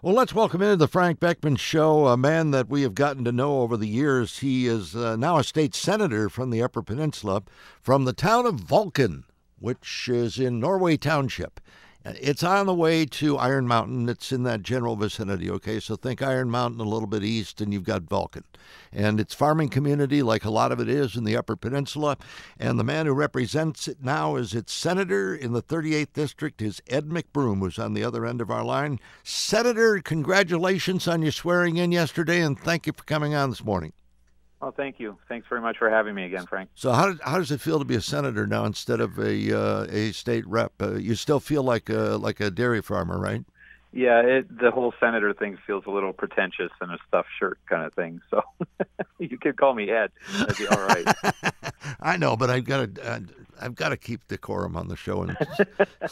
Well, let's welcome into the Frank Beckman Show a man that we have gotten to know over the years. He is now a state senator from the Upper Peninsula, from the town of Vulcan, which is in Norway Township. It's on the way to Iron Mountain. It's in that general vicinity, okay? So think Iron Mountain a little bit east, and you've got Vulcan. And it's farming community like a lot of it is in the Upper Peninsula. And the man who represents it now as its senator in the 38th District is Ed McBroom, who's on the other end of our line. Senator, congratulations on your swearing in yesterday, and thank you for coming on this morning. Well, thank you. Thanks very much for having me again, Frank. So how does it feel to be a senator now instead of a state rep? You still feel like a dairy farmer, right? Yeah, the whole senator thing feels a little pretentious and a stuffed shirt kind of thing. So you could call me Ed. That'd be all right. I know, but I've got to keep decorum on the show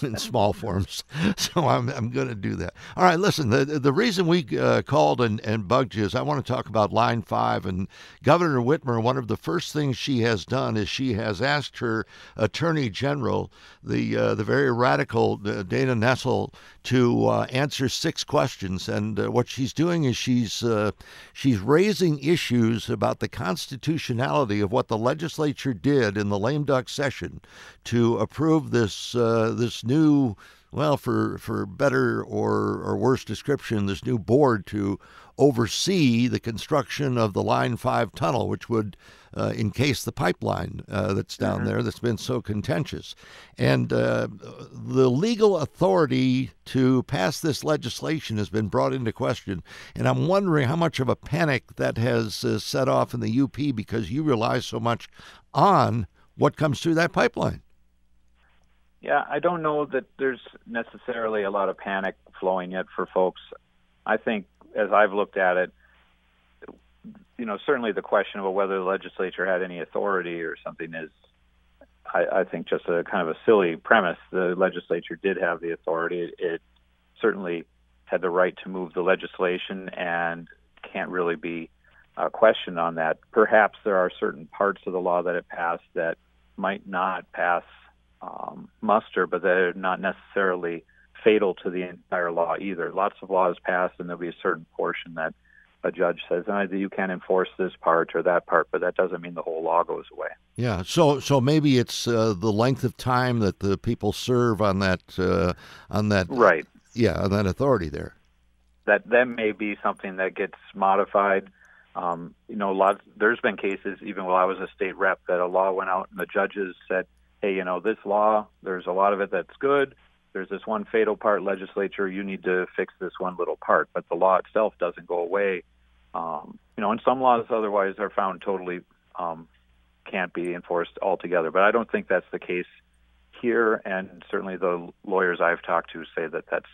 in small forms. So I'm going to do that. All right, listen, the reason we called and bugged you is I want to talk about Line 5. And Governor Whitmer, one of the first things she has done is she has asked her Attorney General, the very radical Dana Nessel, to answer 6 questions. And what she's doing is she's raising issues about the constitutionality of what the legislature did in the lame duck session to approve this new, well, for better or worse description, this new board to oversee the construction of the Line 5 tunnel, which would encase the pipeline that's down there that's been so contentious. And the legal authority to pass this legislation has been brought into question. And I'm wondering how much of a panic that has set off in the UP, because you rely so much on what comes through that pipeline. Yeah, I don't know that there's necessarily a lot of panic flowing yet for folks. I think, as I've looked at it, certainly the question of whether the legislature had any authority or something is, I think, just a kind of a silly premise. The legislature did have the authority. It certainly had the right to move the legislation and can't really be questioned on that. Perhaps there are certain parts of the law that it passed that might not pass muster, but that are not necessarily fatal to the entire law either. Lots of laws passed, and there'll be a certain portion that a judge says, you can't enforce this part or that part, but that doesn't mean the whole law goes away. Yeah, so maybe it's the length of time that the people serve on that right. Yeah, on that authority there. That may be something that gets modified. There's been cases even while I was a state rep that a law went out and the judges said, hey, this law, there's a lot of it that's good. There's this one fatal part, legislature, you need to fix this one little part. But the law itself doesn't go away. And some laws otherwise are found totally can't be enforced altogether. But I don't think that's the case here. And certainly the lawyers I've talked to say that that's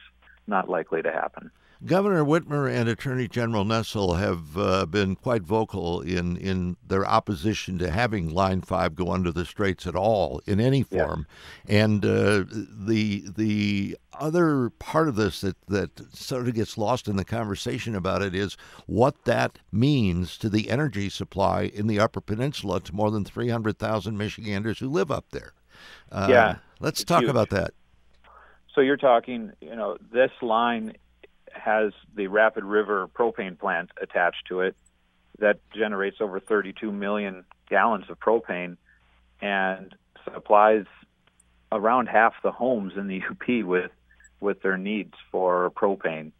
not likely to happen. Governor Whitmer and Attorney General Nessel have been quite vocal in their opposition to having Line 5 go under the straits at all in any form. Yeah. And the other part of this that sort of gets lost in the conversation about it is what that means to the energy supply in the Upper Peninsula to more than 300,000 Michiganders who live up there. Let's talk about that. So you're talking, this line has the Rapid River propane plant attached to it that generates over 32 million gallons of propane and supplies around half the homes in the UP with their needs for propane.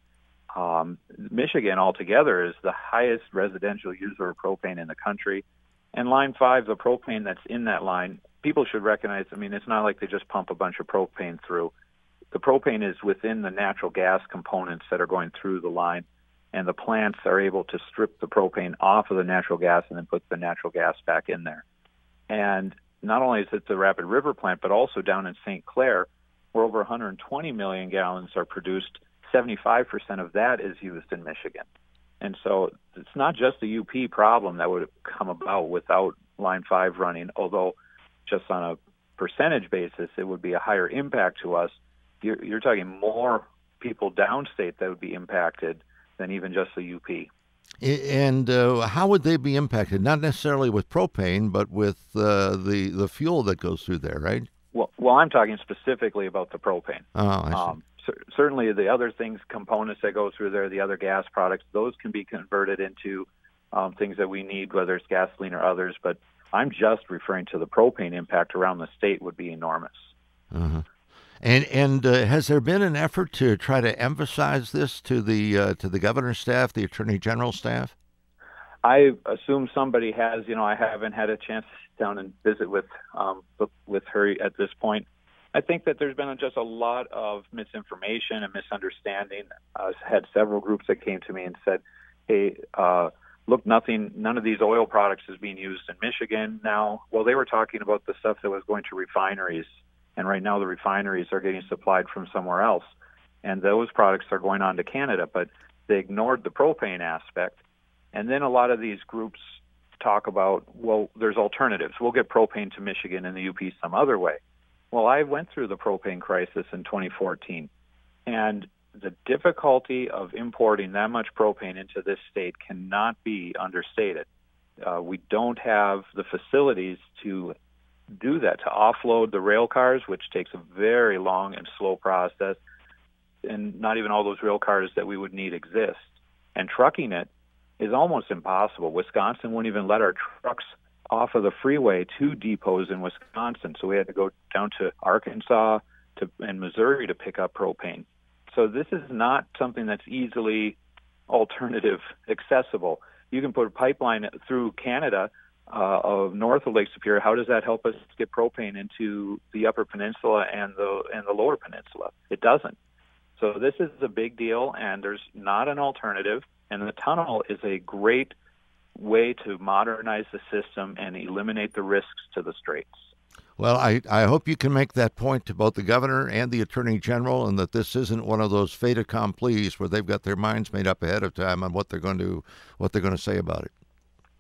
Michigan altogether is the highest residential user of propane in the country. And Line 5, the propane that's in that line, people should recognize, it's not like they just pump a bunch of propane through. The propane is within the natural gas components that are going through the line, and the plants are able to strip the propane off of the natural gas and then put the natural gas back in there. And not only is it the Rapid River plant, but also down in St. Clair, where over 120 million gallons are produced, 75% of that is used in Michigan. And so it's not just a UP problem that would come about without Line 5 running, although just on a percentage basis, it would be a higher impact to us. You're talking more people downstate that would be impacted than even just the UP. And how would they be impacted? Not necessarily with propane, but with the fuel that goes through there, right? Well, I'm talking specifically about the propane. Oh, I see. certainly the other things, components that go through there, the other gas products, those can be converted into things that we need, whether it's gasoline or others. But I'm just referring to the propane impact around the state would be enormous. Uh-huh. And has there been an effort to try to emphasize this to the governor's staff, the attorney general staff? I assume somebody has. I haven't had a chance to sit down and visit with her at this point. I think that there's been just a lot of misinformation and misunderstanding. I had several groups that came to me and said, "Hey, look, none of these oil products is being used in Michigan now." Well, they were talking about the stuff that was going to refineries, and right now the refineries are getting supplied from somewhere else, and those products are going on to Canada, but they ignored the propane aspect. And then a lot of these groups talk about, well, there's alternatives. We'll get propane to Michigan and the UP some other way. Well, I went through the propane crisis in 2014, and the difficulty of importing that much propane into this state cannot be understated. We don't have the facilities to do that, to offload the rail cars, which takes a very long and slow process, and not even all those rail cars that we would need exist. And trucking it is almost impossible. Wisconsin wouldn't even let our trucks off of the freeway to depots in Wisconsin, so we had to go down to Arkansas and Missouri to pick up propane. So this is not something that's easily alternative accessible. You can put a pipeline through Canada of north of Lake Superior. How does that help us get propane into the Upper Peninsula and the Lower Peninsula? It doesn't. So this is a big deal, and there's not an alternative. And the tunnel is a great way to modernize the system and eliminate the risks to the straits. Well, I hope you can make that point to both the governor and the attorney general, and that this isn't one of those fait accomplis where they've got their minds made up ahead of time on what they're going to say about it.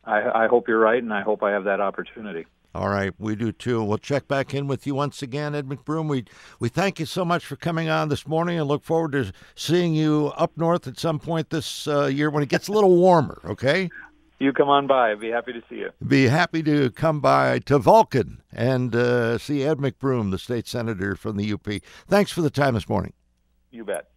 I hope you're right, and I hope I have that opportunity. All right, we do too. We'll check back in with you once again, Ed McBroom. We thank you so much for coming on this morning, and look forward to seeing you up north at some point this year when it gets a little warmer, okay? You come on by. I'd be happy to see you. Be happy to come by to Vulcan and see Ed McBroom, the state senator from the UP. Thanks for the time this morning. You bet.